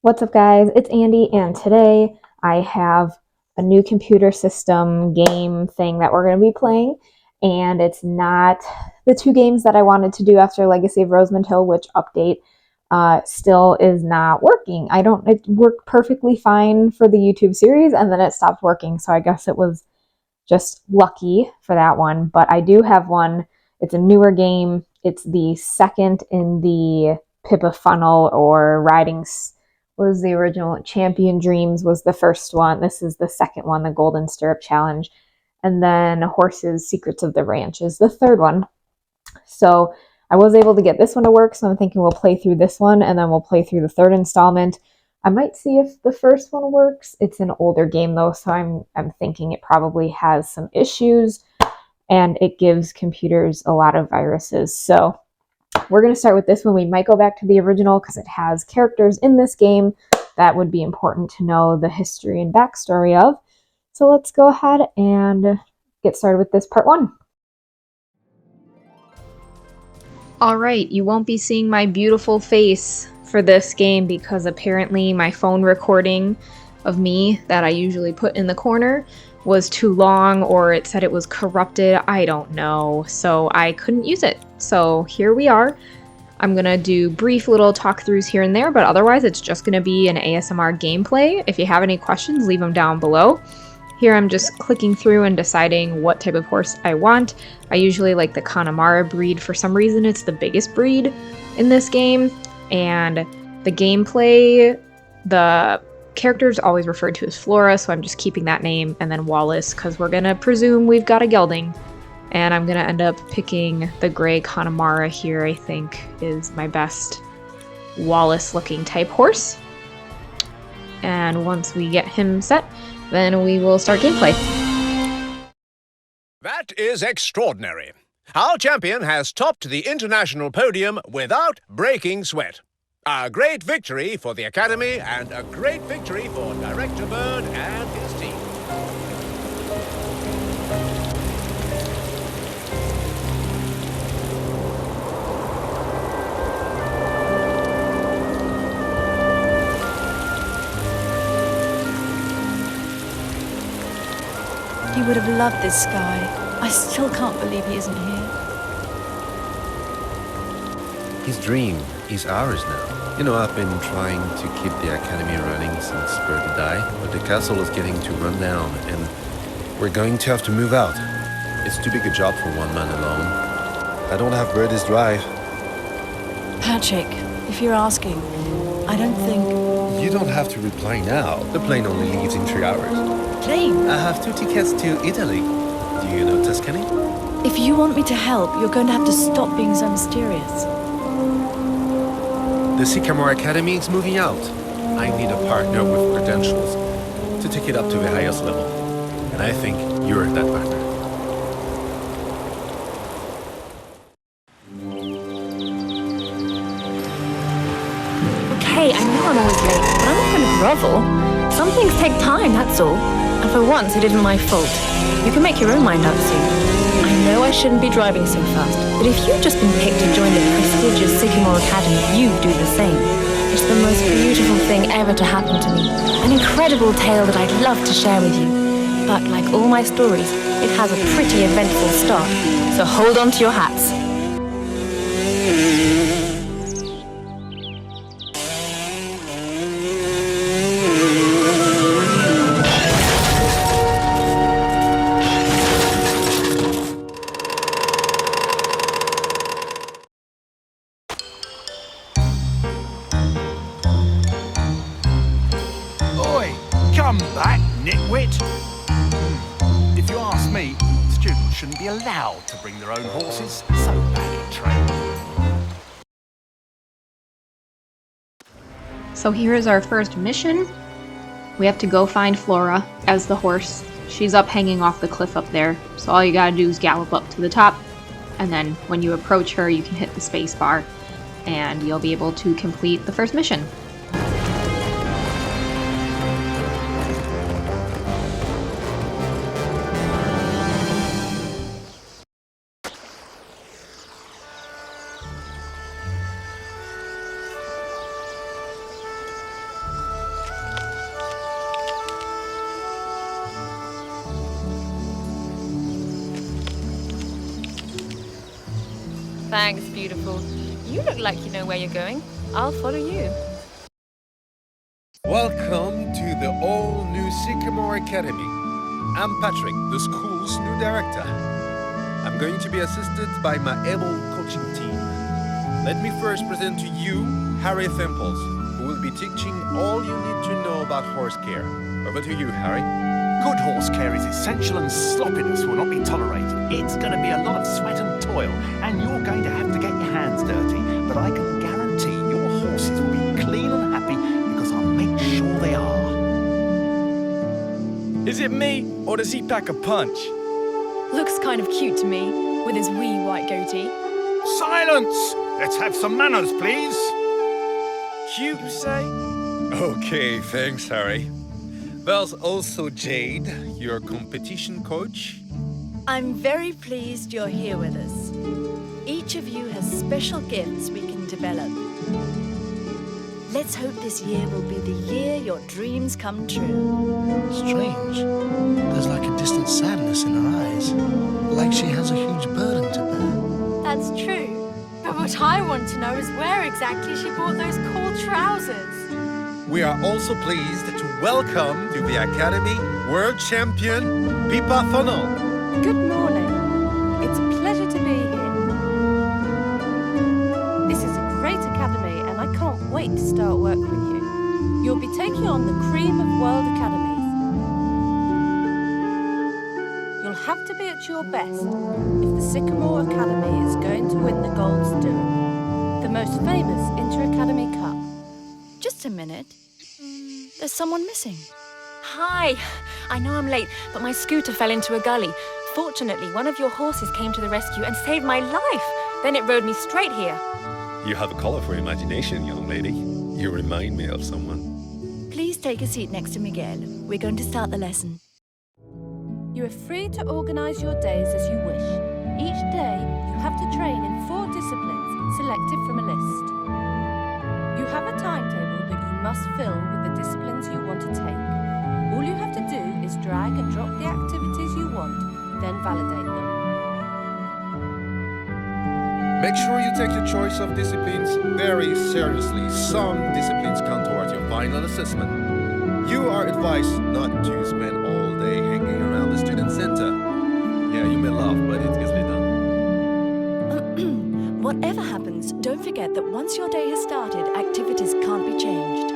What's up, guys? It's Andy, and today I have a new computer system game thing that we're going to be playing, and it's not the two games that I wanted to do after Legacy of Rosamund Hill, which update still is not working. It worked perfectly fine for the YouTube series, and then it stopped working, so I guess it was just lucky for that one. But I do have one. It's a newer game. It's the second in the Pippa Funnell or Riding was the original. Champion Dreams was the first one. This is the second one, the Golden Stirrup Challenge. And then Horses Secrets of the Ranch is the third one. So I was able to get this one to work, so I'm thinking we'll play through this one and then we'll play through the third installment. I might see if the first one works. It's an older game though, so I'm thinking it probably has some issues and it gives computers a lot of viruses. So we're going to start with this one. We might go back to the original because it has characters in this game that would be important to know the history and backstory of. So let's go ahead and get started with this part one. Alright, you won't be seeing my beautiful face for this game because apparently my phone recording of me that I usually put in the corner was too long, or it said it was corrupted. I don't know, so I couldn't use it. So here we are. I'm gonna do brief little talk throughs here and there, but otherwise it's just gonna be an ASMR gameplay. If you have any questions, leave them down below. Here I'm just clicking through and deciding what type of horse I want. I usually like the Connemara breed. For some reason it's the biggest breed in this game, and the gameplay, the character's always referred to as Flora, so I'm just keeping that name, and then Wallace, because we're gonna presume we've got a gelding. And I'm gonna end up picking the gray Connemara here, I think is my best Wallace looking type horse. And once we get him set, then we will start gameplay. That is extraordinary. Our champion has topped the international podium without breaking sweat. A great victory for the Academy and a great victory for Director Bird and his team. He would have loved this sky. I still can't believe he isn't here. His dream is ours now. You know, I've been trying to keep the Academy running since Bertie died, but the castle is getting to run down, and we're going to have to move out. It's too big a job for one man alone. I don't have Bertie's drive. Patrick, if you're asking, I don't think... You don't have to reply now. The plane only leaves in 3 hours. Plane? I have 2 tickets to Italy. Do you know Tuscany? If you want me to help, you're going to have to stop being so mysterious. The Sycamore Academy is moving out. I need a partner with credentials to take it up to the highest level. And I think you're that partner. Okay, I know I'm always late, but I'm not going to grovel. Some things take time, that's all. And for once, it isn't my fault. You can make your own mind up soon. I know I shouldn't be driving so fast, but if you've just been picked to join the prestigious Sycamore Academy, you do the same. It's the most beautiful thing ever to happen to me. An incredible tale that I'd love to share with you. But like all my stories, it has a pretty eventful start. So hold on to your hats. Come back, nitwit! If you ask me, students shouldn't be allowed to bring their own horses. So badly trained. So here is our first mission. We have to go find Flora as the horse. She's up hanging off the cliff up there. So all you gotta do is gallop up to the top, and then when you approach her, you can hit the space bar, and you'll be able to complete the first mission. Thanks, beautiful. You look like you know where you're going. I'll follow you. Welcome to the all-new Sycamore Academy. I'm Patrick, the school's new director. I'm going to be assisted by my able coaching team. Let me first present to you Harry Thimples, who will be teaching all you need to know about horse care. Over to you, Harry. Good horse care is essential and sloppiness will not be tolerated. It's going to be a lot of sweat and toil, and you're going to have to get your hands dirty. But I can guarantee your horses will be clean and happy because I'll make sure they are. Is it me, or does he pack a punch? Looks kind of cute to me, with his wee white goatee. Silence! Let's have some manners, please. Cute, you say? Okay, thanks, Harry. There's also Jade, your competition coach. I'm very pleased you're here with us. Each of you has special gifts we can develop. Let's hope this year will be the year your dreams come true. Strange. There's like a distant sadness in her eyes. Like she has a huge burden to bear. That's true. But what I want to know is where exactly she bought those cool trousers. We are also pleased to welcome to the Academy World Champion Pippa Funnell. Good morning. It's a pleasure to be here. This is a great academy and I can't wait to start work with you. You'll be taking on the cream of world academies. You'll have to be at your best if the Sycamore Academy is going to win the Gold Stirrup, the most famous inter-academy cup. Just a minute. There's someone missing. Hi. I know I'm late, but my scooter fell into a gully. Fortunately, one of your horses came to the rescue and saved my life. Then it rode me straight here. You have a colorful imagination, young lady. You remind me of someone. Please take a seat next to Miguel. We're going to start the lesson. You are free to organize your days as you wish. Each day, you have to train in 4 disciplines selected from a list. You have a timetable that you must fill with the disciplines you want to take. All you have to do is drag and drop the activities you want, then validate them. Make sure you take your choice of disciplines very seriously. Some disciplines count towards your final assessment. You are advised not to spend all day hanging around the student center. Yeah, you may laugh, but it's easily done. Whatever happens, don't forget that once your day has started, activities can't be changed.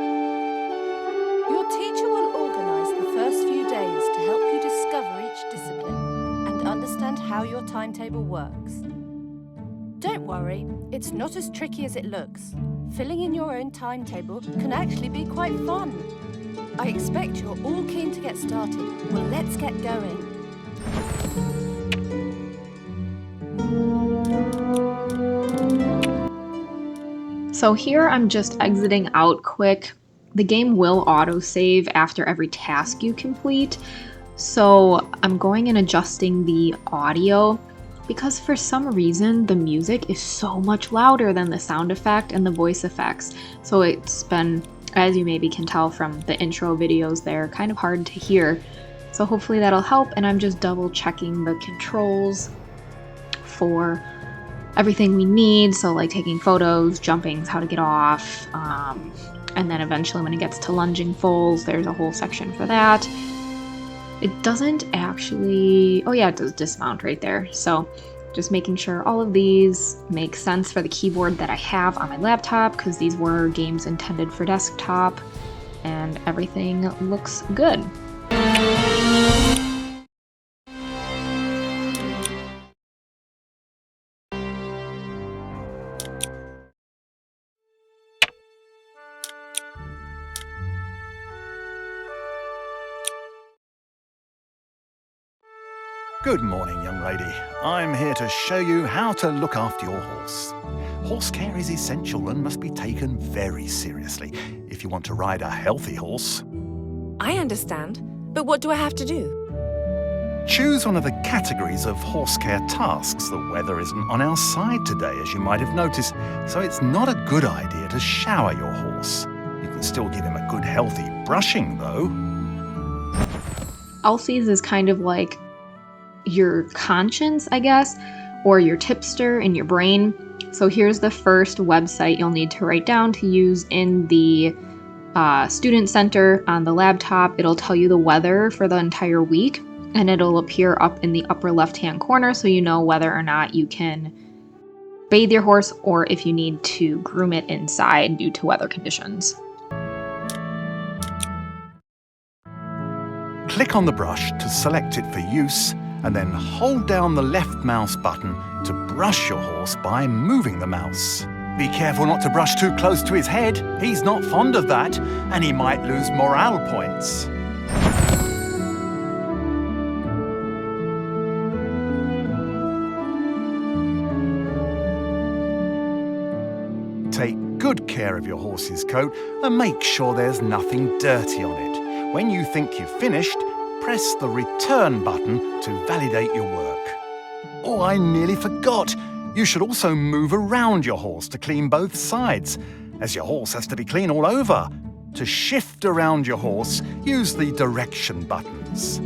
Your teacher will organize the first few days to help you discover each discipline and understand how your timetable works. Don't worry, it's not as tricky as it looks. Filling in your own timetable can actually be quite fun. I expect you're all keen to get started. Well, let's get going. So here I'm just exiting out quick. The game will autosave after every task you complete. So I'm going and adjusting the audio because for some reason the music is so much louder than the sound effect and the voice effects. So it's been, as you maybe can tell from the intro videos there, kind of hard to hear. So hopefully that'll help, and I'm just double checking the controls for everything we need. So like taking photos, jumpings, how to get off, and then eventually when it gets to lunging foals, there's a whole section for that. It doesn't actually, oh yeah, it does dismount right there. So just making sure all of these make sense for the keyboard that I have on my laptop, because these were games intended for desktop, and everything looks good. Good morning, young lady. I'm here to show you how to look after your horse. Horse care is essential and must be taken very seriously if you want to ride a healthy horse. I understand, but what do I have to do? Choose one of the categories of horse care tasks. The weather isn't on our side today, as you might have noticed, so it's not a good idea to shower your horse. You can still give him a good healthy brushing, though. Elsie's is kind of like your conscience, I guess, or your tipster in your brain. So here's the first website you'll need to write down to use in the student center on the laptop. It'll tell you the weather for the entire week, and it'll appear up in the upper left-hand corner so you know whether or not you can bathe your horse or if you need to groom it inside due to weather conditions. Click on the brush to select it for use, and then hold down the left mouse button to brush your horse by moving the mouse. Be careful not to brush too close to his head. He's not fond of that, and he might lose morale points. Take good care of your horse's coat and make sure there's nothing dirty on it. When you think you've finished, press the return button to validate your work. Oh, I nearly forgot. You should also move around your horse to clean both sides, as your horse has to be clean all over. To shift around your horse, use the direction buttons.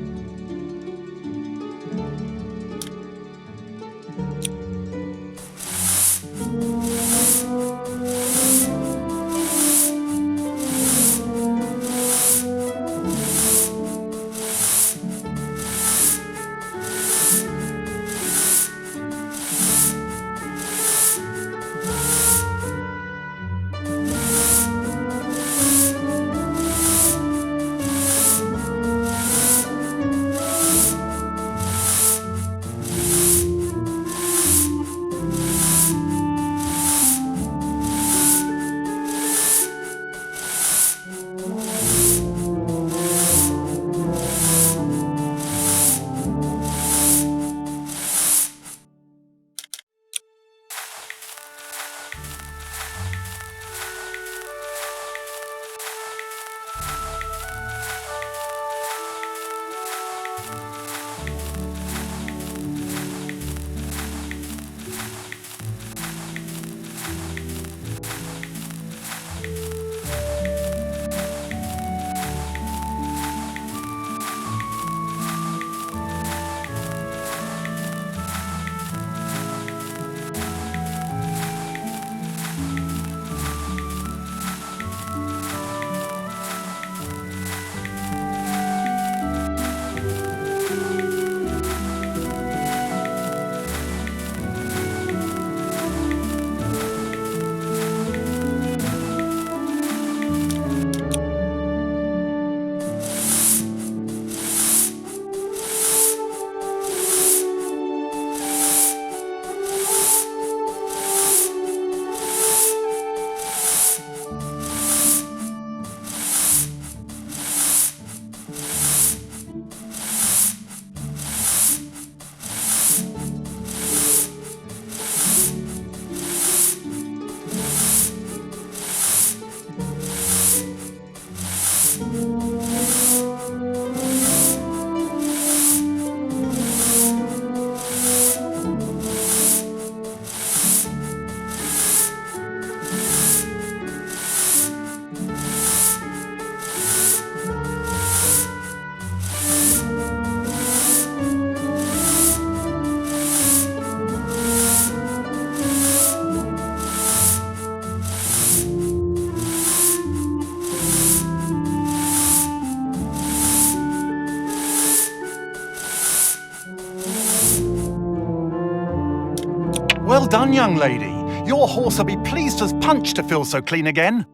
Well done, young lady. Your horse will be pleased as punch to feel so clean again.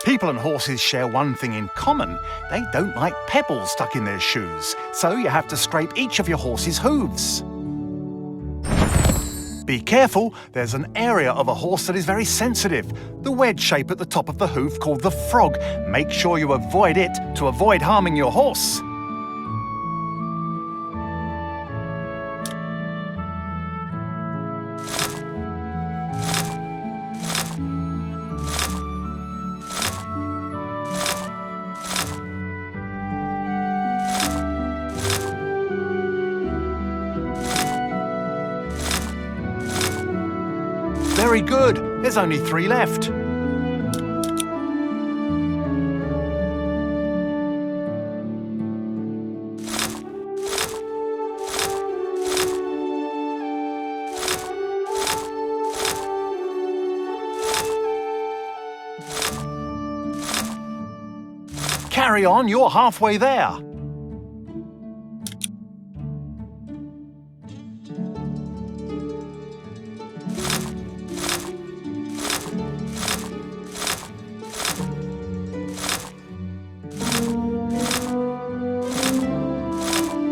People and horses share one thing in common. They don't like pebbles stuck in their shoes, so you have to scrape each of your horse's hooves. Be careful, there's an area of a horse that is very sensitive. The wedge shape at the top of the hoof called the frog. Make sure you avoid it to avoid harming your horse. Very good. There's only 3 left. carry on, you're halfway there.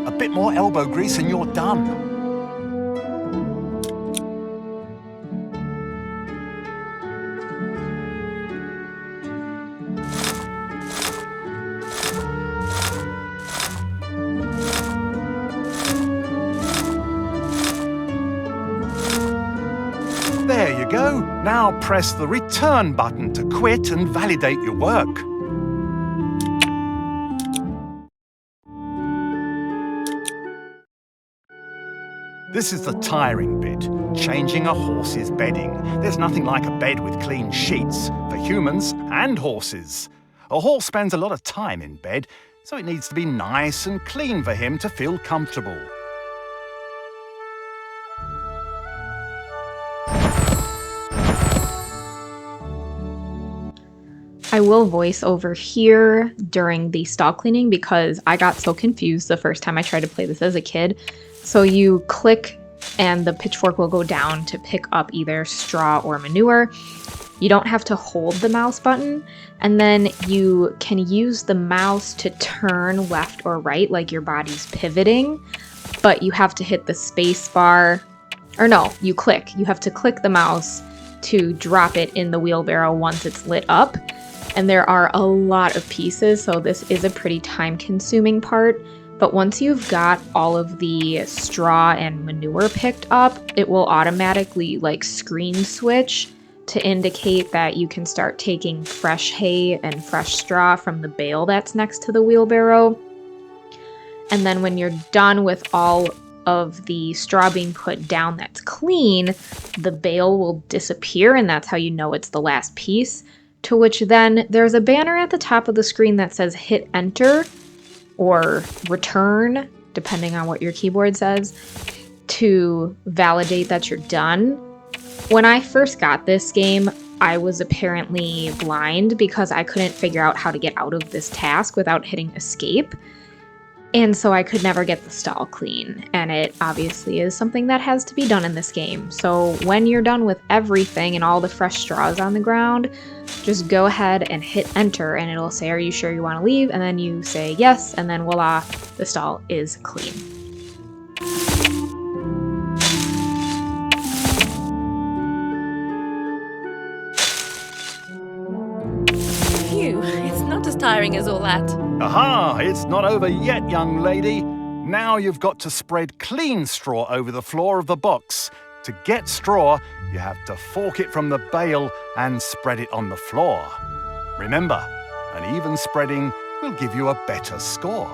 A bit more elbow grease and you're done. There you go. Now press the return button to quit and validate your work. This is the tiring bit, changing a horse's bedding. There's nothing like a bed with clean sheets for humans and horses. A horse spends a lot of time in bed, so it needs to be nice and clean for him to feel comfortable. I will voice over here during the stall cleaning because I got so confused the first time I tried to play this as a kid. So you click and the pitchfork will go down to pick up either straw or manure. You don't have to hold the mouse button, and then you can use the mouse to turn left or right like your body's pivoting, but you have to hit the space bar, or no, you have to click the mouse to drop it in the wheelbarrow once it's lit up. And there are a lot of pieces, so this is a pretty time-consuming part. But once you've got all of the straw and manure picked up, it will automatically screen switch to indicate that you can start taking fresh hay and fresh straw from the bale that's next to the wheelbarrow. And then when you're done with all of the straw being put down that's clean, the bale will disappear, and that's how you know it's the last piece. To which then there's a banner at the top of the screen that says hit enter or return, depending on what your keyboard says, to validate that you're done. When I first got this game, I was apparently blind because I couldn't figure out how to get out of this task without hitting escape. And so I could never get the stall clean, and it obviously is something that has to be done in this game. So when you're done with everything and all the fresh straws on the ground, just go ahead and hit enter, and it'll say, are you sure you want to leave? And then you say yes, and then voila, the stall is clean. Phew, it's not as tiring as all that. Aha! It's not over yet, young lady. Now you've got to spread clean straw over the floor of the box. To get straw, you have to fork it from the bale and spread it on the floor. Remember, an even spreading will give you a better score.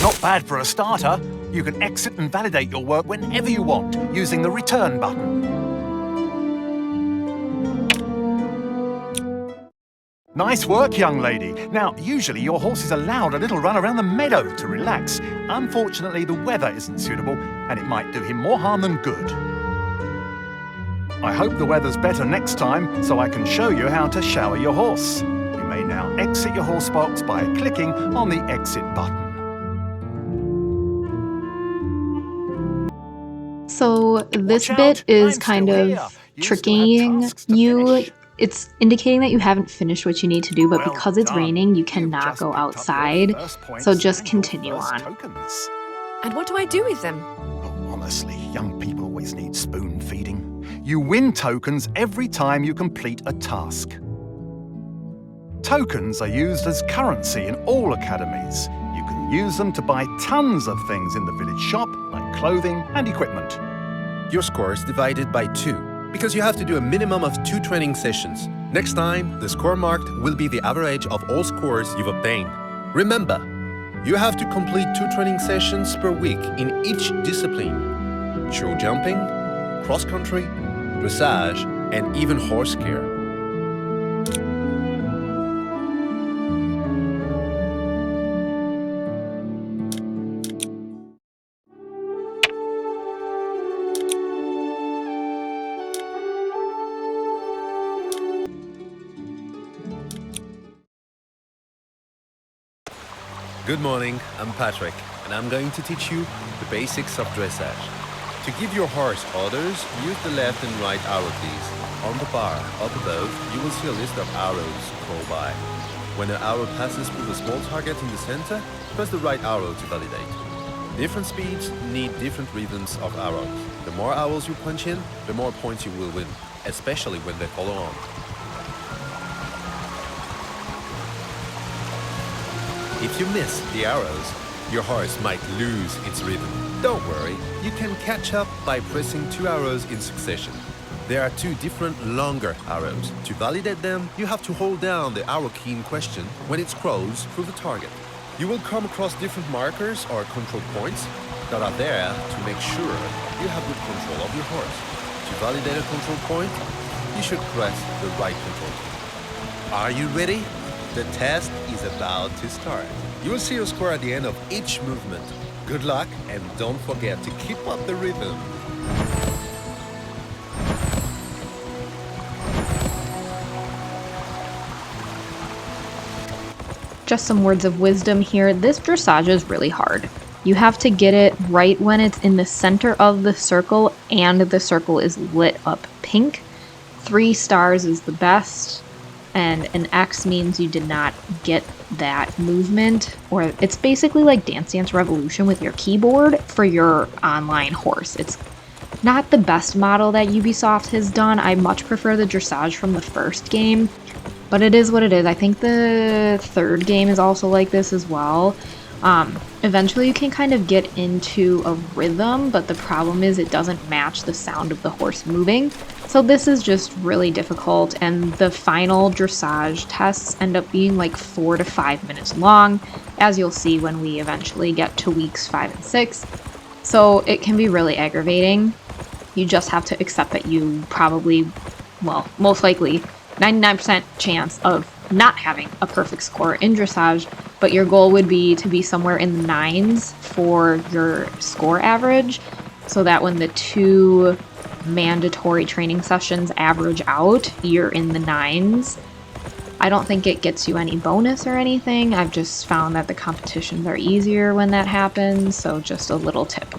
Not bad for a starter. You can exit and validate your work whenever you want, using the return button. Nice work, young lady. Now, usually your horse is allowed a little run around the meadow to relax. Unfortunately, the weather isn't suitable, and it might do him more harm than good. I hope the weather's better next time, so I can show you how to shower your horse. You may now exit your horse box by clicking on the exit button. So this bit is kind of tricking you. It's indicating that you haven't finished what you need to do, but because it's raining, you cannot go outside. So just continue on. And what do I do with them? Oh, honestly, young people always need spoon feeding. You win tokens every time you complete a task. Tokens are used as currency in all academies. You can use them to buy tons of things in the village shop, like clothing and equipment. Your score is divided by 2, because you have to do a minimum of 2 training sessions. Next time, the score marked will be the average of all scores you've obtained. Remember, you have to complete 2 training sessions per week in each discipline: show jumping, cross-country, dressage, and even horse care. Good morning, I'm Patrick, and I'm going to teach you the basics of dressage. To give your horse orders, use the left and right arrow keys. On the bar up above, you will see a list of arrows scroll by. When an arrow passes through the small target in the center, press the right arrow to validate. Different speeds need different rhythms of arrows. The more arrows you punch in, the more points you will win, especially when they follow on. If you miss the arrows, your horse might lose its rhythm. Don't worry, you can catch up by pressing 2 arrows in succession. There are 2 different longer arrows. To validate them, you have to hold down the arrow key in question when it scrolls through the target. You will come across different markers or control points that are there to make sure you have good control of your horse. To validate a control point, you should press the right control key. Are you ready? The test is about to start. You will see your score at the end of each movement. Good luck, and don't forget to keep up the rhythm. Just some words of wisdom here. This dressage is really hard. You have to get it right when it's in the center of the circle and the circle is lit up pink. 3 stars is the best. And an X means you did not get that movement, or it's basically like Dance Dance Revolution with your keyboard for your online horse. It's not the best model that Ubisoft has done. I much prefer the dressage from the first game, but it is what it is. I think the 3rd game is also like this as well. Eventually you can kind of get into a rhythm, but the problem is it doesn't match the sound of the horse moving. So this is just really difficult, and the final dressage tests end up being like 4 to 5 minutes long, as you'll see when we eventually get to weeks 5 and 6. So it can be really aggravating. You just have to accept that you probably, well, most likely 99% chance of not having a perfect score in dressage, but your goal would be to be somewhere in the 9s for your score average, so that when the 2 mandatory training sessions average out, you're in the 9s. I don't think it gets you any bonus or anything. I've just found that the competitions are easier when that happens, so just a little tip.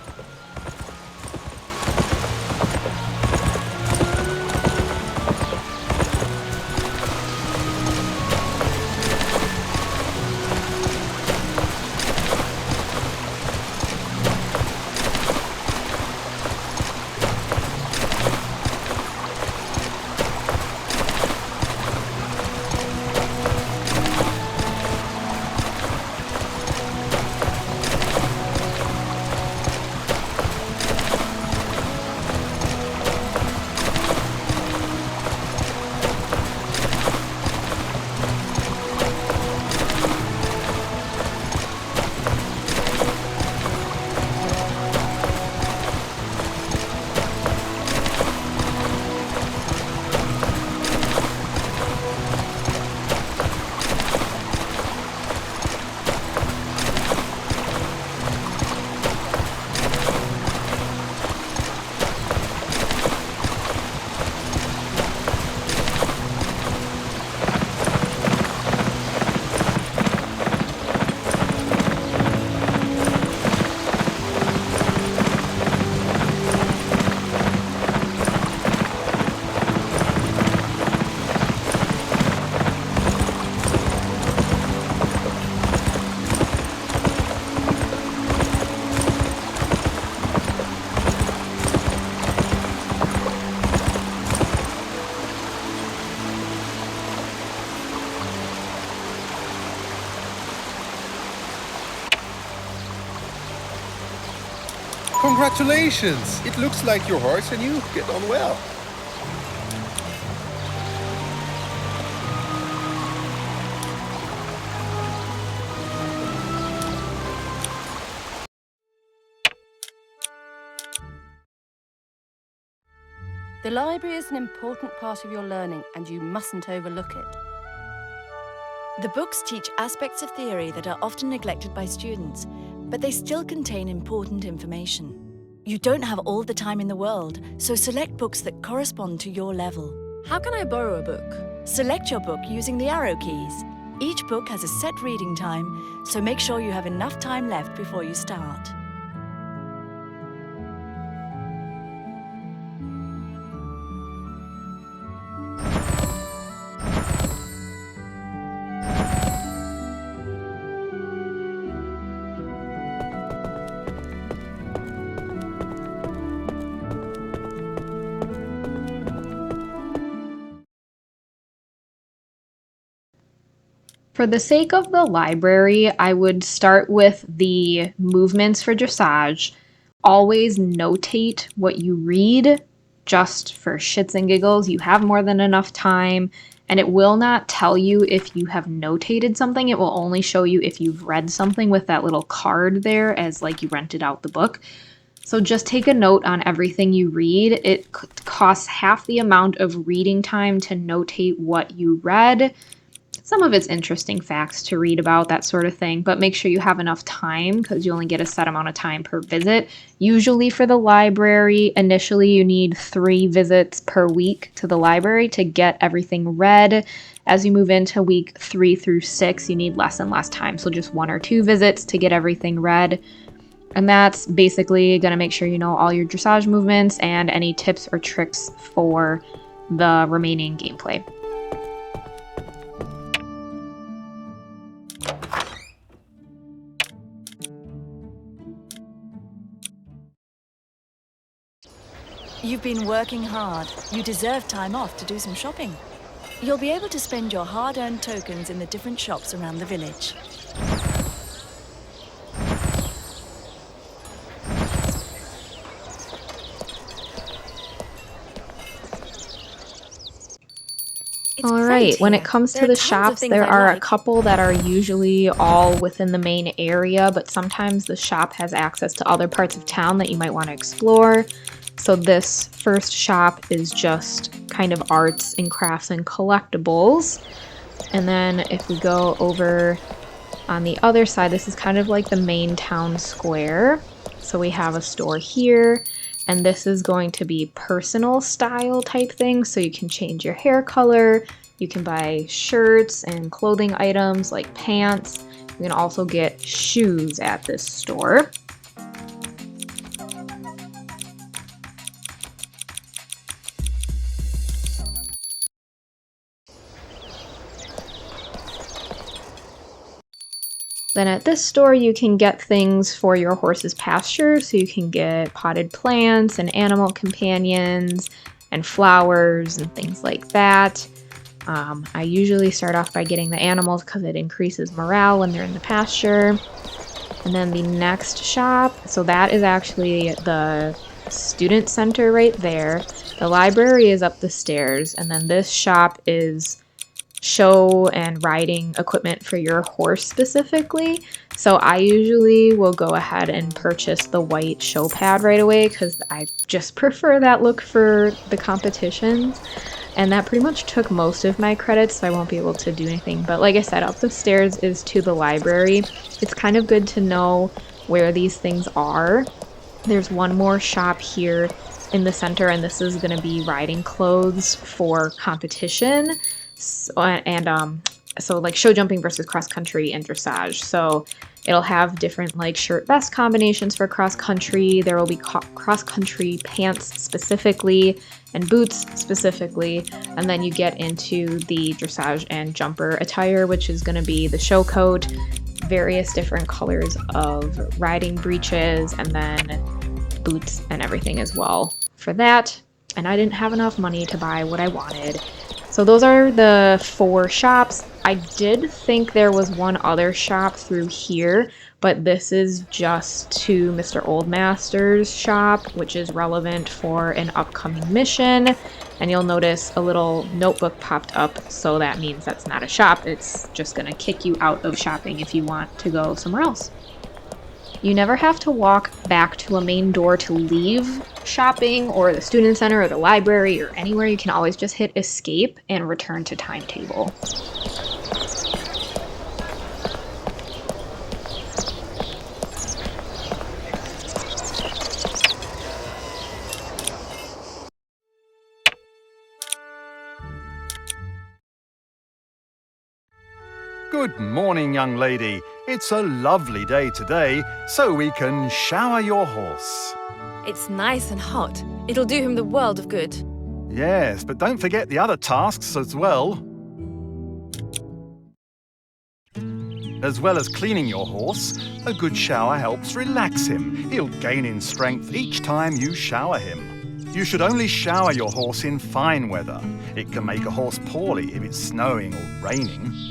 Congratulations! It looks like your horse and you get on well. The library is an important part of your learning, and you mustn't overlook it. The books teach aspects of theory that are often neglected by students, but they still contain important information. You don't have all the time in the world, so select books that correspond to your level. How can I borrow a book? Select your book using the arrow keys. Each book has a set reading time, so make sure you have enough time left before you start. For the sake of the library, I would start with the movements for dressage. Always notate what you read, just for shits and giggles. You have more than enough time, and it will not tell you if you have notated something. It will only show you if you've read something with that little card there as like you rented out the book. So just take a note on everything you read. It costs half the amount of reading time to notate what you read. Some of it's interesting facts to read about, that sort of thing, but make sure you have enough time because you only get a set amount of time per visit. Usually for the library, initially you need 3 visits per week to the library to get everything read. As you move into week 3 through 6, you need less and less time, so just 1 or 2 visits to get everything read. And that's basically going to make sure you know all your dressage movements and any tips or tricks for the remaining gameplay. You've been working hard. You deserve time off to do some shopping. You'll be able to spend your hard-earned tokens in the different shops around the village. All right, when it comes to the shops, there are a couple that are usually all within the main area, but sometimes the shop has access to other parts of town that you might want to explore. So this first shop is just kind of arts and crafts and collectibles. And then if we go over on the other side, this is kind of like the main town square. So we have a store here, and this is going to be personal style type things. So you can change your hair color, you can buy shirts and clothing items like pants. You can also get shoes at this store. Then at this store you can get things for your horse's pasture, so you can get potted plants and animal companions and flowers and things like that. I usually start off by getting the animals because it increases morale when they're in the pasture. And then the next shop, so that is actually the student center right there. The library is up the stairs, and then this shop is show and riding equipment for your horse specifically. So I usually will go ahead and purchase the white show pad right away because I just prefer that look for the competitions. And that pretty much took most of my credits, so I won't be able to do anything. But like I said, up the stairs is to the library. It's kind of good to know where these things are. There's one more shop here in the center, and this is going to be riding clothes for competition. So like show jumping versus cross country and dressage. So it'll have different like shirt vest combinations for cross country. There will be cross country pants specifically and boots specifically. And then you get into the dressage and jumper attire, which is going to be the show coat, various different colors of riding breeches, and then boots and everything as well for that. And I didn't have enough money to buy what I wanted. So those are the 4 shops. I did think there was one other shop through here, but this is just to Mr. Oldmaster's shop, which is relevant for an upcoming mission. And you'll notice a little notebook popped up, so that means that's not a shop. It's just gonna kick you out of shopping if you want to go somewhere else. You never have to walk back to a main door to leave shopping or the student center or the library or anywhere, you can always just hit escape and return to timetable. Good morning, young lady. It's a lovely day today, so we can shower your horse. It's nice and hot. It'll do him the world of good. Yes, but don't forget the other tasks as well. As well as cleaning your horse, a good shower helps relax him. He'll gain in strength each time you shower him. You should only shower your horse in fine weather. It can make a horse poorly if it's snowing or raining.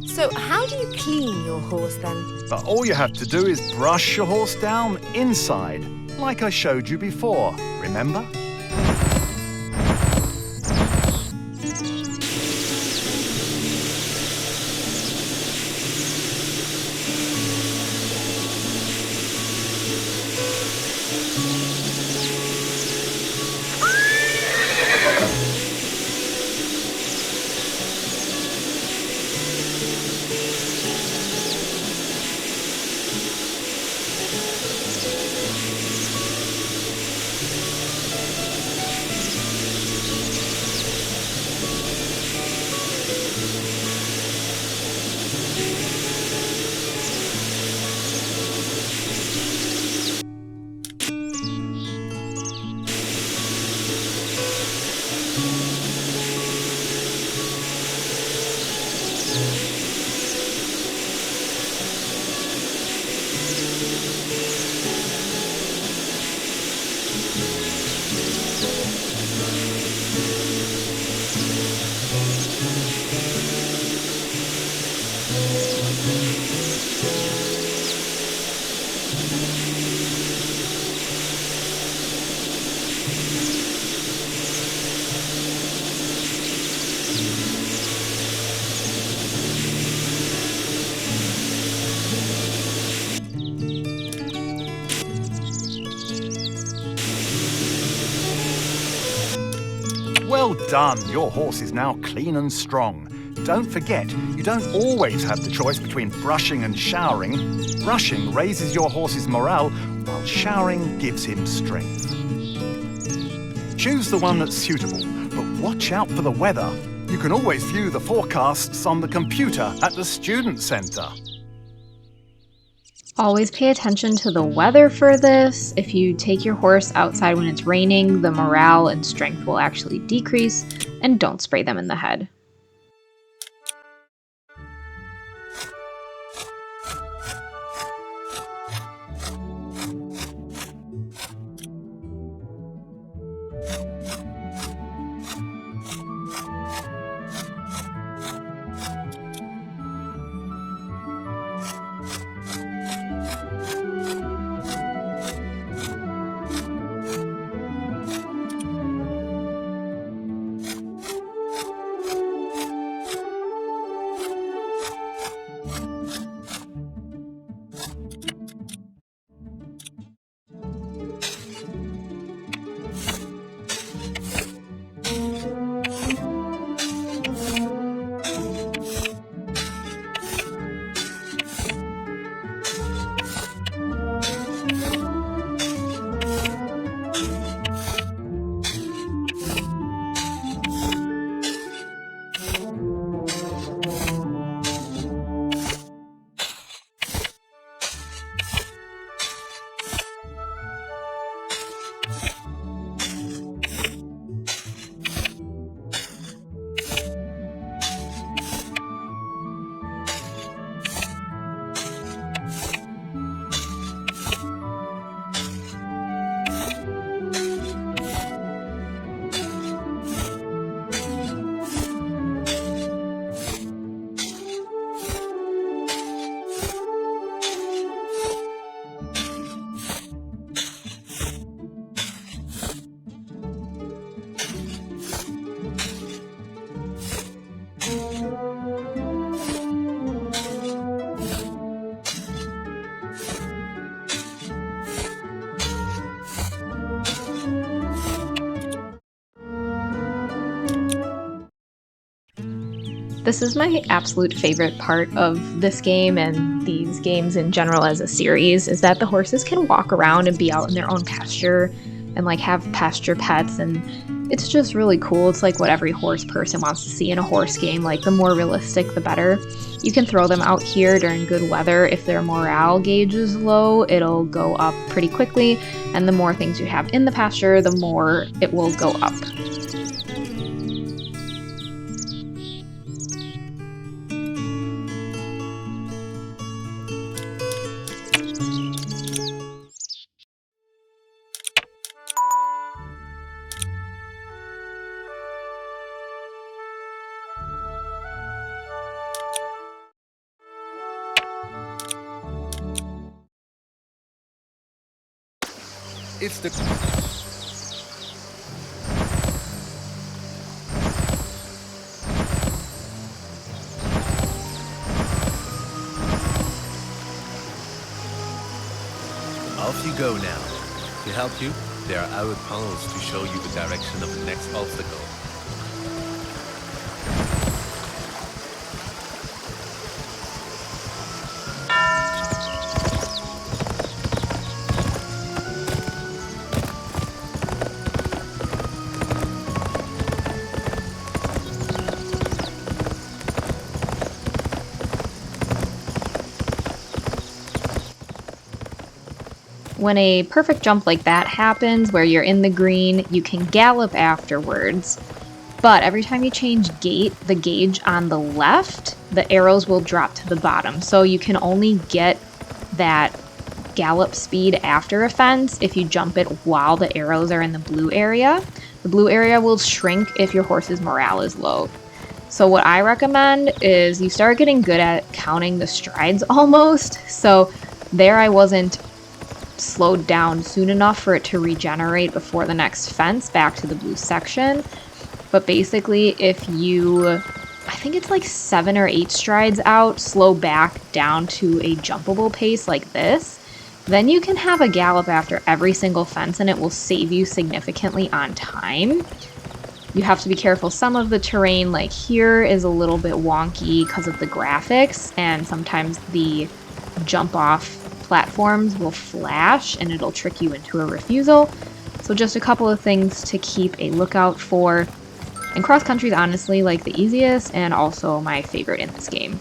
So how do you clean your horse then? But all you have to do is brush your horse down inside, like I showed you before, remember? Well done, your horse is now clean and strong. Don't forget, you don't always have the choice between brushing and showering. Brushing raises your horse's morale, while showering gives him strength. Choose the one that's suitable, but watch out for the weather. You can always view the forecasts on the computer at the student centre. Always pay attention to the weather for this. If you take your horse outside when it's raining, the morale and strength will actually decrease, and don't spray them in the head. This is my absolute favorite part of this game and these games in general as a series, is that the horses can walk around and be out in their own pasture and like have pasture pets, and it's just really cool. It's like what every horse person wants to see in a horse game, like the more realistic the better. You can throw them out here during good weather. If their morale gauge is low, it'll go up pretty quickly, and the more things you have in the pasture, the more it will go up. It's the... Off you go now. To help you, there are arrowed panels to show you the direction of the next obstacle. When a perfect jump like that happens, where you're in the green, you can gallop afterwards. But every time you change gate, the gauge on the left, the arrows will drop to the bottom. So you can only get that gallop speed after a fence if you jump it while the arrows are in the blue area. The blue area will shrink if your horse's morale is low. So what I recommend is you start getting good at counting the strides almost. So there I wasn't slowed down soon enough for it to regenerate before the next fence back to the blue section. But basically, if you, I think it's like 7 or 8 strides out, slow back down to a jumpable pace like this, then you can have a gallop after every single fence and it will save you significantly on time. You have to be careful. Some of the terrain, like here, is a little bit wonky because of the graphics, and sometimes the jump off platforms will flash and it'll trick you into a refusal. So just a couple of things to keep a lookout for. And cross country is honestly like the easiest and also my favorite in this game.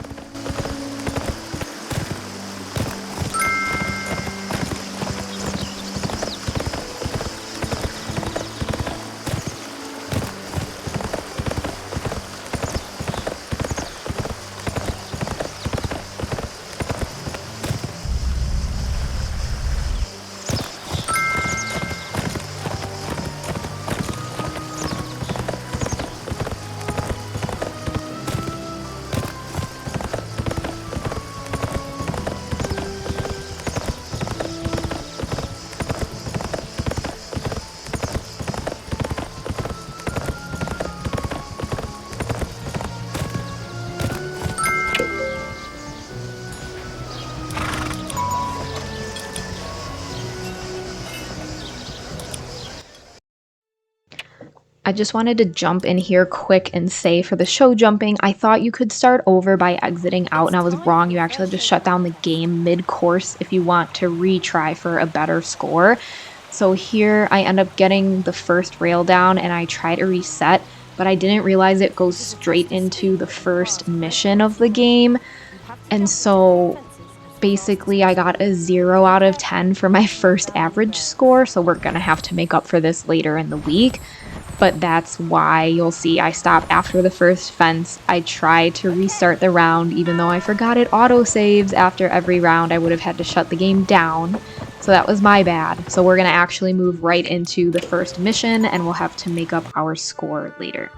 I just wanted to jump in here quick and say for the show jumping, I thought you could start over by exiting out, and I was wrong. You actually have to shut down the game mid-course if you want to retry for a better score. So here I end up getting the first rail down and I try to reset, but I didn't realize it goes straight into the first mission of the game. And so basically I got a 0 out of 10 for my first average score, so we're gonna have to make up for this later in the week. But that's why you'll see I stop after the first fence. I try to restart the round, even though I forgot it auto-saves after every round. I would have had to shut the game down, so that was my bad. So we're gonna actually move right into the first mission, and we'll have to make up our score later.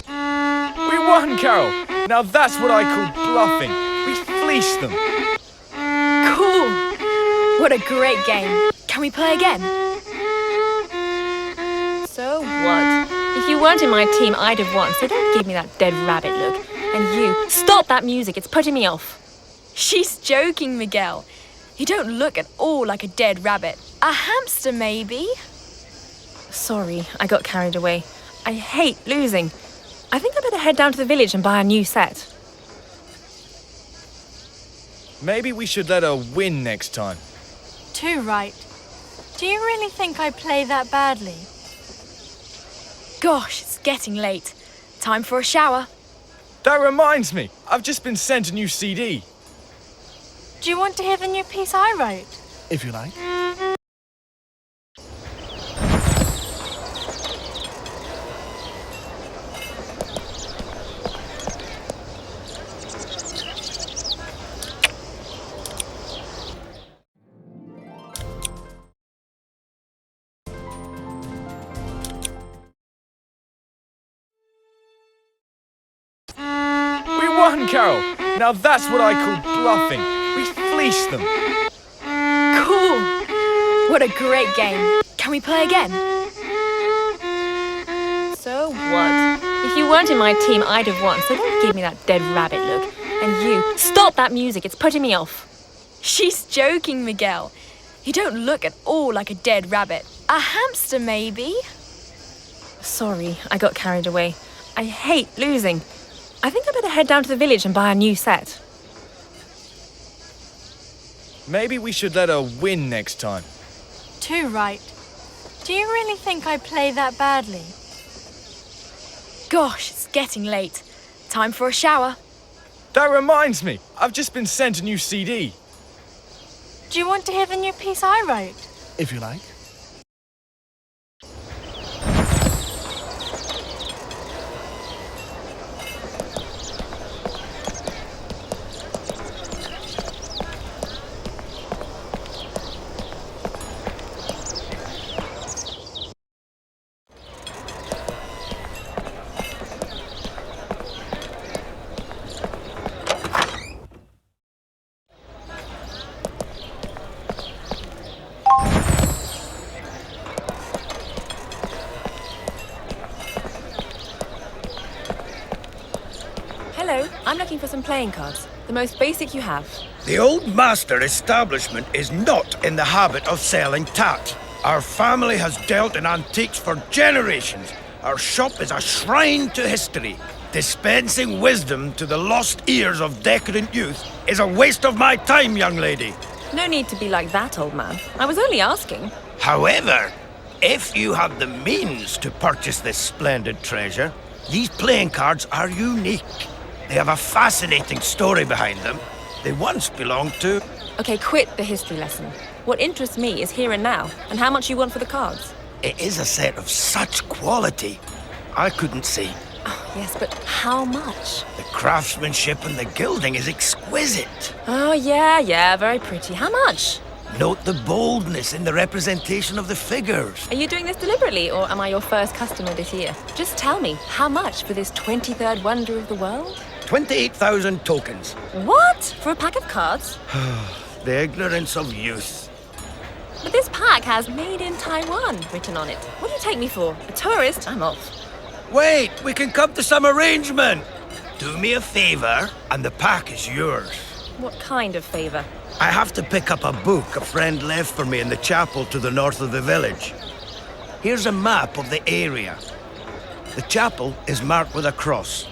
We won, Carol! Now that's what I call bluffing. We fleeced them. Cool! What a great game. Can we play again? So what? If you weren't in my team, I'd have won, so don't give me that dead rabbit look. And you, stop that music, it's putting me off. She's joking, Miguel. You don't look at all like a dead rabbit. A hamster, maybe? Sorry, I got carried away. I hate losing. I think I better head down to the village and buy a new set. Maybe we should let her win next time. Too right. Do you really think I play that badly? Gosh, it's getting late. Time for a shower. That reminds me, I've just been sent a new CD. Do you want to hear the new piece I wrote? If you like. We won, Carol! Now that's what I call bluffing. We fleeced them. Cool! What a great game. Can we play again? So what? If you weren't in my team, I'd have won, so don't give me that dead rabbit look. And you, stop that music, it's putting me off. She's joking, Miguel. You don't look at all like a dead rabbit. A hamster, maybe? Sorry, I got carried away. I hate losing. I think I better head down to the village and buy a new set. Maybe we should let her win next time. Too right. Do you really think I play that badly? Gosh, it's getting late. Time for a shower. That reminds me, I've just been sent a new CD. Do you want to hear the new piece I wrote? If you like. Hello, I'm looking for some playing cards. The most basic you have. The Old Master establishment is not in the habit of selling tat. Our family has dealt in antiques for generations. Our shop is a shrine to history. Dispensing wisdom to the lost ears of decadent youth is a waste of my time, young lady. No need to be like that, old man. I was only asking. However, if you have the means to purchase this splendid treasure, these playing cards are unique. They have a fascinating story behind them. They once belonged to... Okay, quit the history lesson. What interests me is here and now, and how much you want for the cards. It is a set of such quality. I couldn't see. Oh, yes, but how much? The craftsmanship and the gilding is exquisite. Oh, yeah, very pretty. How much? Note the boldness in the representation of the figures. Are you doing this deliberately, or am I your first customer this year? Just tell me, how much for this 23rd wonder of the world? 28,000 tokens. What? For a pack of cards? The ignorance of youth. But this pack has Made in Taiwan written on it. What do you take me for? A tourist? I'm off. Wait, we can come to some arrangement. Do me a favor, and the pack is yours. What kind of favor? I have to pick up a book a friend left for me in the chapel to the north of the village. Here's a map of the area. The chapel is marked with a cross.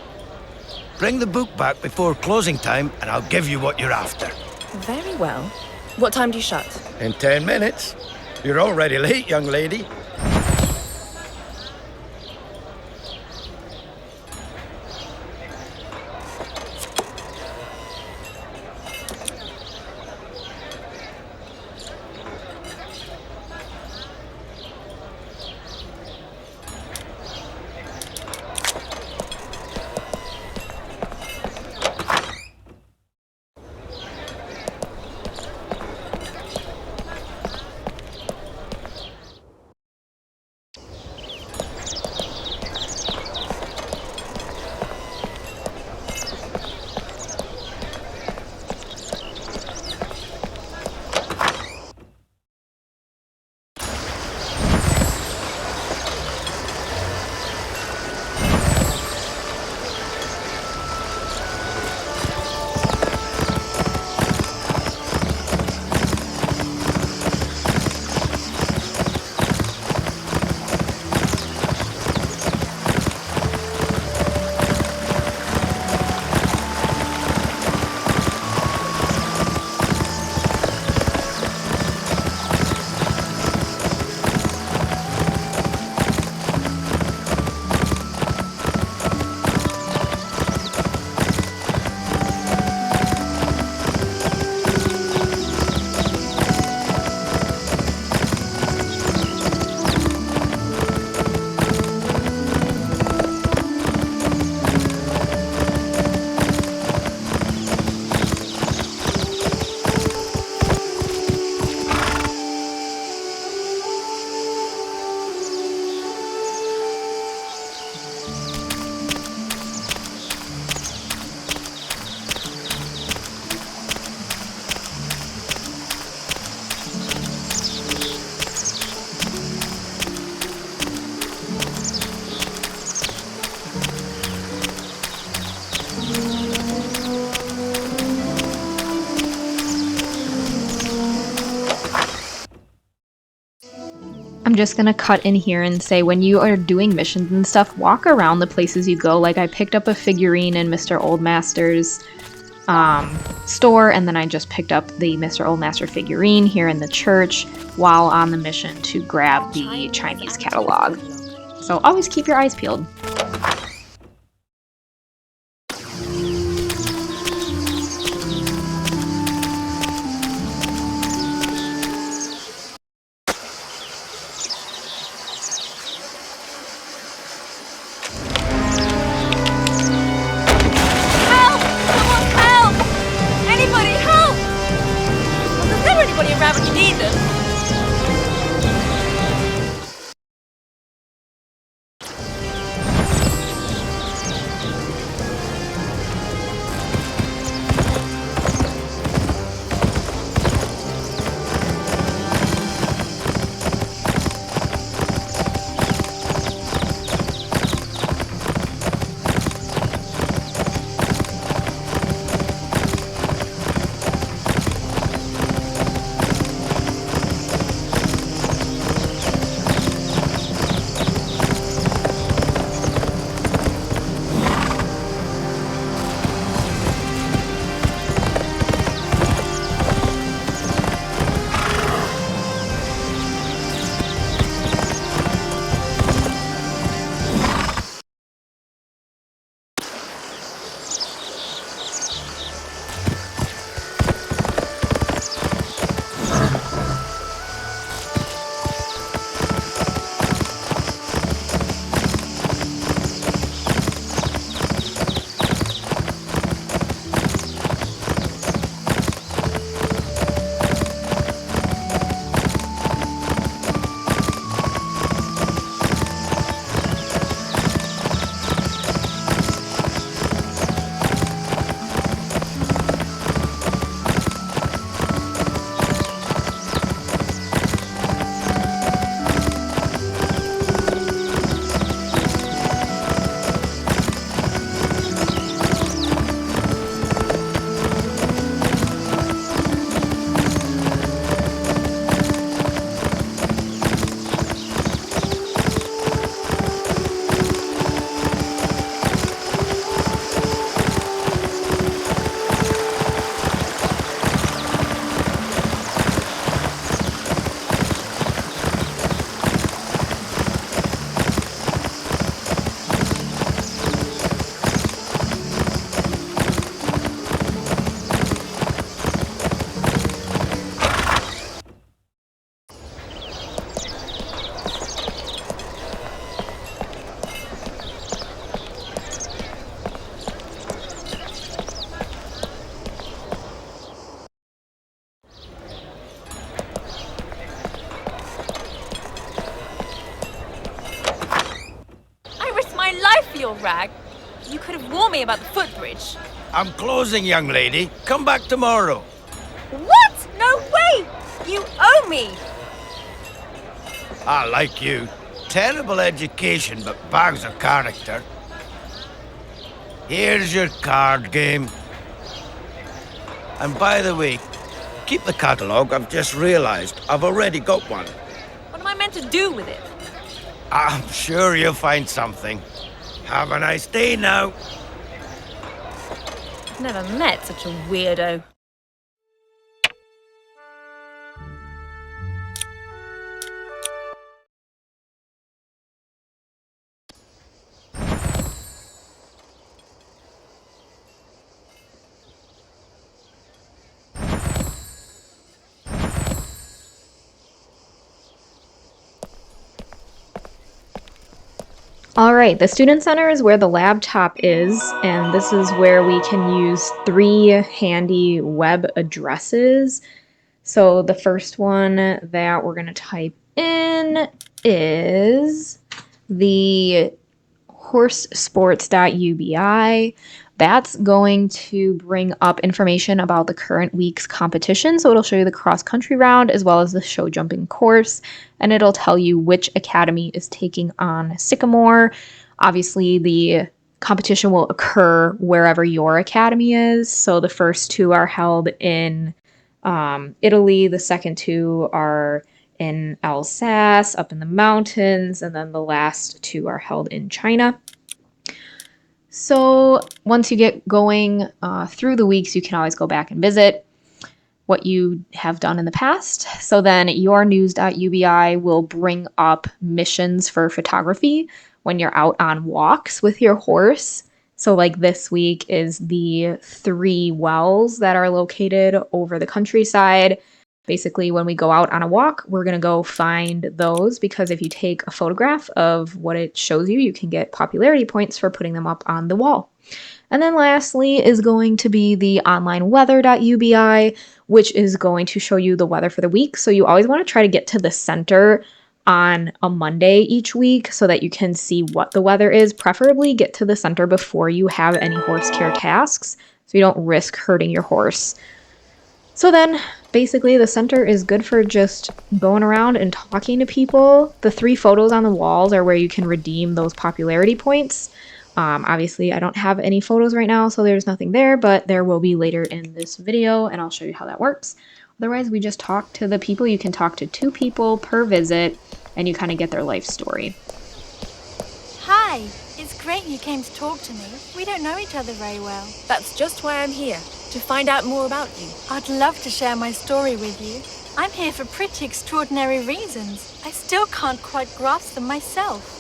Bring the book back before closing time, and I'll give you what you're after. Very well. What time do you shut? In 10 minutes. You're already late, young lady. I'm just gonna cut in here and say when you are doing missions and stuff, walk around the places you go. Like I picked up a figurine in Mr. Oldmaster's store, and then I just picked up the Mr. Oldmaster figurine here in the church while on the mission to grab the Chinese catalog. So always keep your eyes peeled. Around when you need them. Your rag. You could have warned me about the footbridge. I'm closing, young lady. Come back tomorrow. What? No way! You owe me! I like you. Terrible education, but bags of character. Here's your card game. And by the way, keep the catalogue. I've just realized I've already got one. What am I meant to do with it? I'm sure you'll find something. Have a nice day now. I've never met such a weirdo. Alright, the Student Center is where the laptop is, and this is where we can use 3 handy web addresses. So the first one that we're going to type in is the horsesports.ubi. That's going to bring up information about the current week's competition. So it'll show you the cross-country round as well as the show jumping course. And it'll tell you which academy is taking on Sycamore. Obviously, the competition will occur wherever your academy is. So the first 2 are held in Italy. The second 2 are in Alsace, up in the mountains, and then the last 2 are held in China. So once you get going through the weeks, you can always go back and visit what you have done in the past. So then your news.ubi will bring up missions for photography when you're out on walks with your horse. So like this week is the 3 wells that are located over the countryside. Basically, when we go out on a walk, we're going to go find those, because if you take a photograph of what it shows you, you can get popularity points for putting them up on the wall. And then lastly is going to be the online weather.ubi, which is going to show you the weather for the week. So you always want to try to get to the center on a Monday each week so that you can see what the weather is. Preferably get to the center before you have any horse care tasks so you don't risk hurting your horse. So then basically the center is good for just going around and talking to people. The 3 photos on the walls are where you can redeem those popularity points. Obviously I don't have any photos right now, so there's nothing there, but there will be later in this video, and I'll show you how that works. Otherwise, we just talk to the people. You can talk to 2 people per visit, and you kind of get their life story. Hi, it's great you came to talk to me. We don't know each other very well. That's just why I'm here, to find out more about you. I'd love to share my story with you. I'm here for pretty extraordinary reasons. I still can't quite grasp them myself.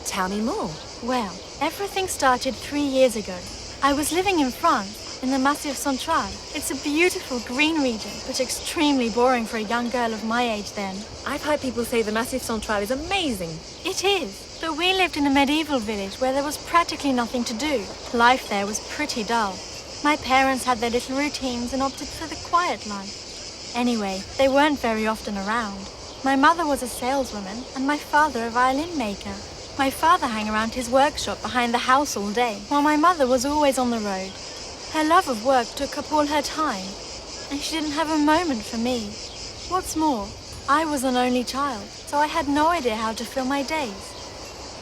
Tell me more. Well, everything started 3 years ago. I was living in France, in the Massif Central. It's a beautiful green region, but extremely boring for a young girl of my age then. I've heard people say the Massif Central is amazing. It is, but we lived in a medieval village where there was practically nothing to do. Life there was pretty dull. My parents had their little routines and opted for the quiet life. Anyway, they weren't very often around. My mother was a saleswoman and my father a violin maker. My father hung around his workshop behind the house all day, while my mother was always on the road. Her love of work took up all her time, and she didn't have a moment for me. What's more, I was an only child, so I had no idea how to fill my days.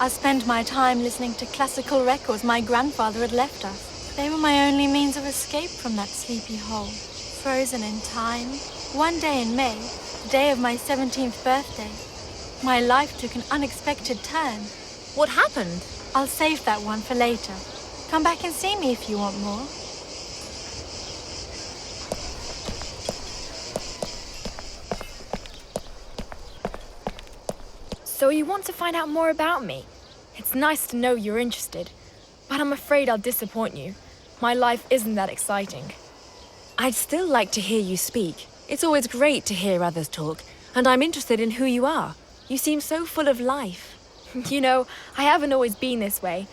I spent my time listening to classical records my grandfather had left us. They were my only means of escape from that sleepy hole, frozen in time. One day in May, the day of my 17th birthday, my life took an unexpected turn. What happened? I'll save that one for later. Come back and see me if you want more. So you want to find out more about me? It's nice to know you're interested, but I'm afraid I'll disappoint you. My life isn't that exciting. I'd still like to hear you speak. It's always great to hear others talk, and I'm interested in who you are. You seem so full of life. You know, I haven't always been this way.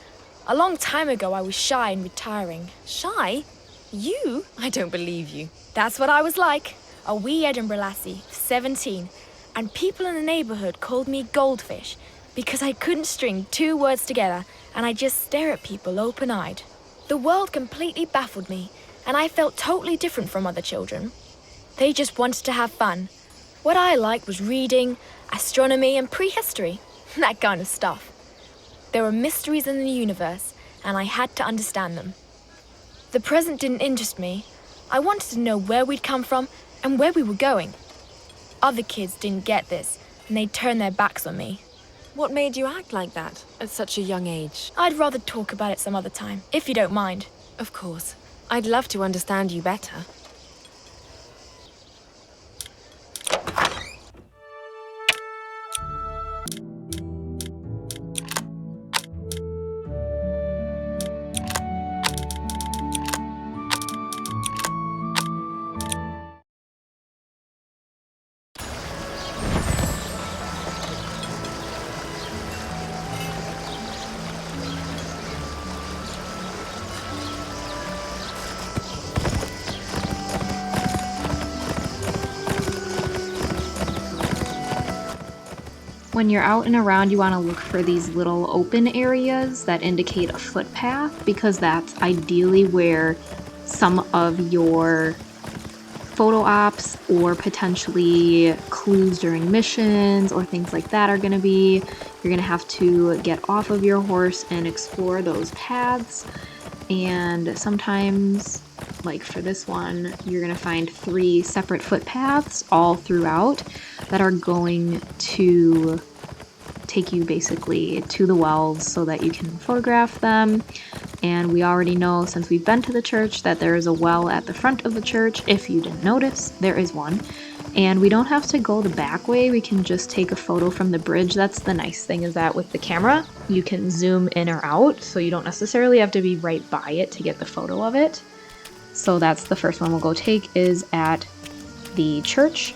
A long time ago, I was shy and retiring. Shy? You? I don't believe you. That's what I was like. A wee Edinburgh lassie, 17. And people in the neighbourhood called me Goldfish because I couldn't string 2 words together and I'd just stare at people open-eyed. The world completely baffled me, and I felt totally different from other children. They just wanted to have fun. What I liked was reading, astronomy, and prehistory. That kind of stuff. There were mysteries in the universe, and I had to understand them. The present didn't interest me. I wanted to know where we'd come from and where we were going. Other kids didn't get this, and they'd turn their backs on me. What made you act like that at such a young age? I'd rather talk about it some other time, if you don't mind. Of course. I'd love to understand you better. When you're out and around, you want to look for these little open areas that indicate a footpath, because that's ideally where some of your photo ops or potentially clues during missions or things like that are going to be. You're going to have to get off of your horse and explore those paths. And sometimes, like for this one, you're going to find 3 separate footpaths all throughout. that are going to take you basically to the wells so that you can photograph them. And we already know, since we've been to the church, that there is a well at the front of the church. If you didn't notice, there is one. And we don't have to go the back way, we can just take a photo from the bridge. That's the nice thing, is that with the camera, you can zoom in or out, so you don't necessarily have to be right by it to get the photo of it. So that's the first one we'll go take, is at the church.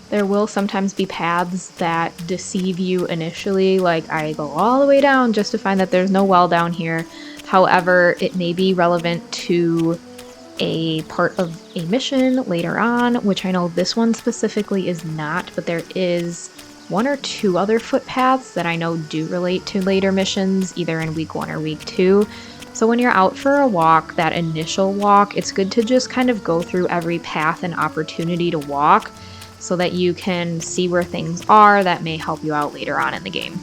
There will sometimes be paths that deceive you initially, like I go all the way down just to find that there's no well down here. However, it may be relevant to a part of a mission later on, which I know this one specifically is not, but there is one or two other footpaths that I know do relate to later missions, either in week 1 or week 2. So when you're out for a walk, that initial walk, it's good to just kind of go through every path and opportunity to walk, so that you can see where things are that may help you out later on in the game.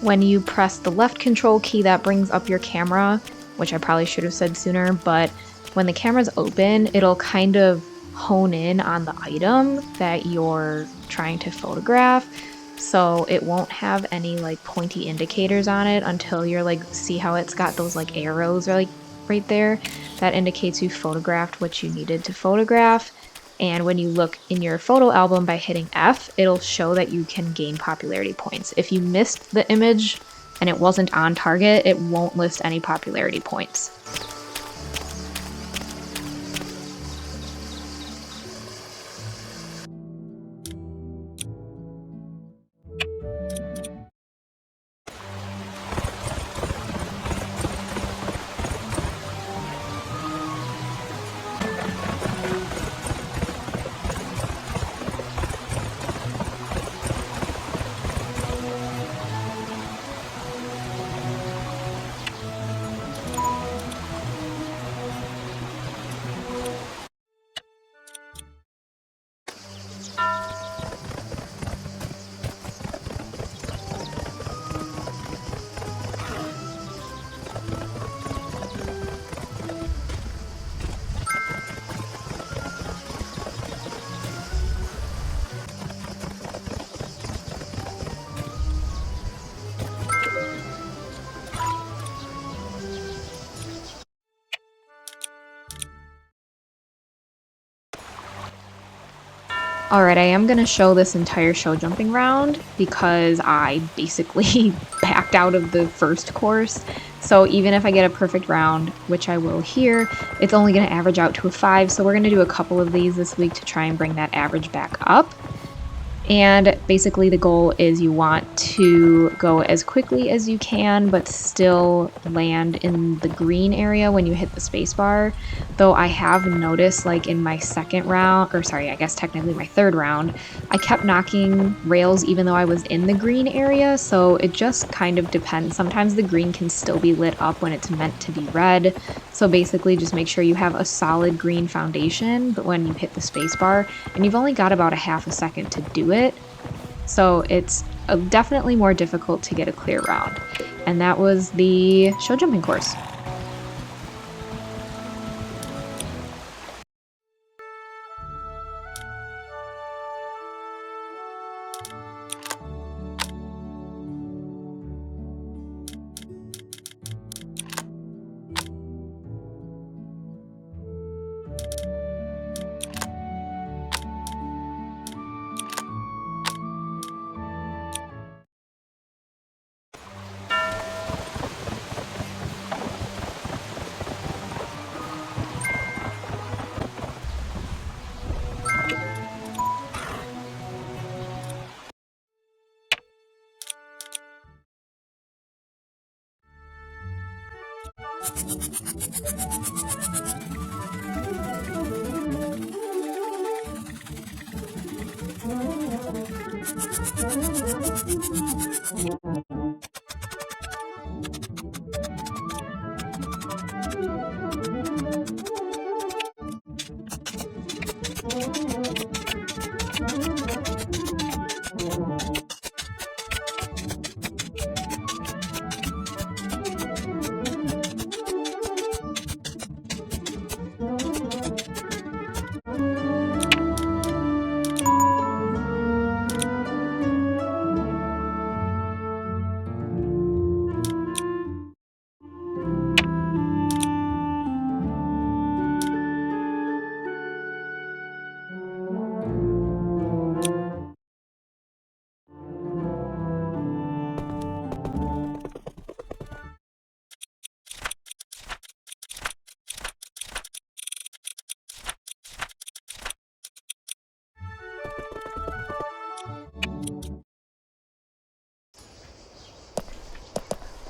when you press the left control key, that brings up your camera, which I probably should have said sooner, but when the camera's open, it'll kind of hone in on the item that you're trying to photograph. So it won't have any like pointy indicators on it until you're like, see how it's got those like arrows or like right there? That indicates you photographed what you needed to photograph. And when you look in your photo album by hitting F, it'll show that you can gain popularity points. If you missed the image and it wasn't on target, it won't list any popularity points. Alright, I am going to show this entire show jumping round because I basically backed out of the first course. So even if I get a perfect round, which I will here, it's only going to average out to a 5. So we're going to do a couple of these this week to try and bring that average back up. And basically the goal is you want to go as quickly as you can, but still land in the green area when you hit the spacebar. Though I have noticed, like in my second round, or sorry, I guess technically my third round, I kept knocking rails even though I was in the green area, so it just kind of depends. Sometimes the green can still be lit up when it's meant to be red. So basically just make sure you have a solid green foundation, but when you hit the spacebar, and you've only got about a half a second to do it. So it's definitely more difficult to get a clear round. And that was the show jumping course.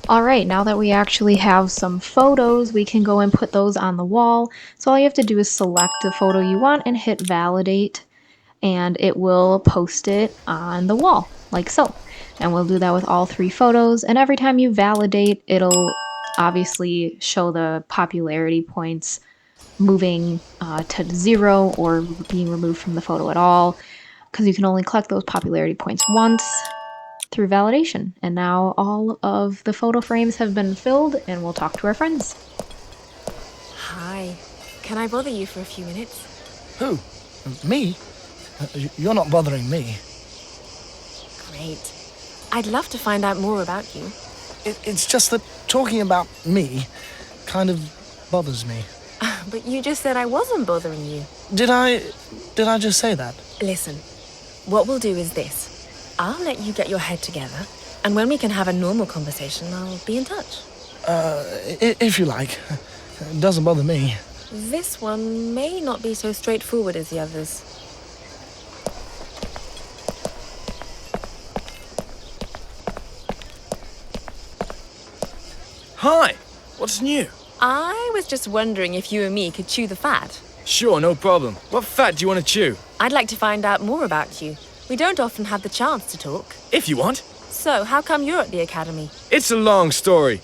Alright, now that we actually have some photos, we can go and put those on the wall. So all you have to do is select the photo you want and hit validate, and it will post it on the wall, like so. And we'll do that with all 3 photos, and every time you validate, it'll obviously show the popularity points moving to 0 or being removed from the photo at all, because you can only collect those popularity points once. through validation. And now all of the photo frames have been filled, and we'll talk to our friends. Hi. Can I bother you for a few minutes? Who? Me? You're not bothering me. Great. I'd love to find out more about you. It's just that talking about me kind of bothers me. But you just said I wasn't bothering you. Did I just say that? Listen, what we'll do is this. I'll let you get your head together, and when we can have a normal conversation, I'll be in touch. If you like. It doesn't bother me. This one may not be so straightforward as the others. Hi, what's new? I was just wondering if you and me could chew the fat. Sure, no problem. What fat do you want to chew? I'd like to find out more about you. We don't often have the chance to talk. If you want. So, how come you're at the academy? It's a long story.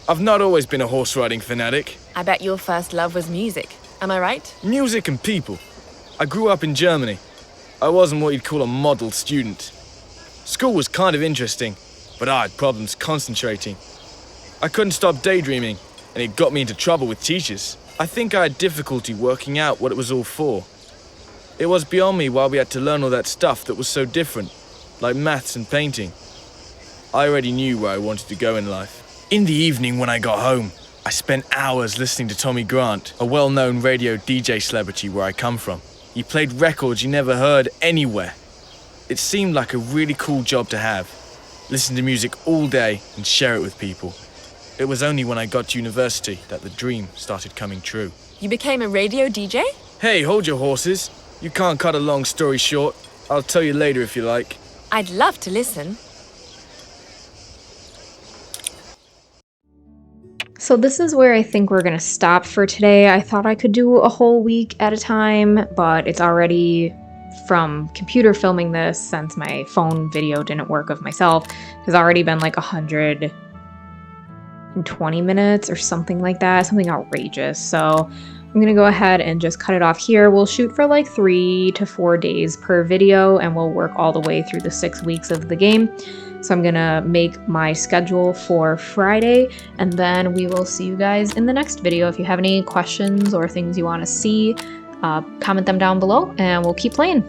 I've not always been a horse riding fanatic. I bet your first love was music. Am I right? Music and people. I grew up in Germany. I wasn't what you'd call a model student. School was kind of interesting, but I had problems concentrating. I couldn't stop daydreaming, and it got me into trouble with teachers. I think I had difficulty working out what it was all for. It was beyond me why we had to learn all that stuff that was so different, like maths and painting. I already knew where I wanted to go in life. In the evening when I got home, I spent hours listening to Tommy Grant, a well-known radio DJ celebrity where I come from. He played records you never heard anywhere. It seemed like a really cool job to have. Listen to music all day and share it with people. It was only when I got to university that the dream started coming true. You became a radio DJ? Hey, hold your horses. You can't cut a long story short. I'll tell you later if you like. I'd love to listen. So this is where I think we're gonna stop for today. I thought I could do a whole week at a time, but it's already, from computer filming this, since my phone video didn't work of myself, has already been like 120 minutes or something like that, something outrageous. So I'm gonna go ahead and just cut it off here. We'll shoot for like 3 to 4 days per video, and we'll work all the way through the 6 weeks of the game. So I'm gonna make my schedule for Friday, and then we will see you guys in the next video. If you have any questions or things you want to see, comment them down below, and we'll keep playing.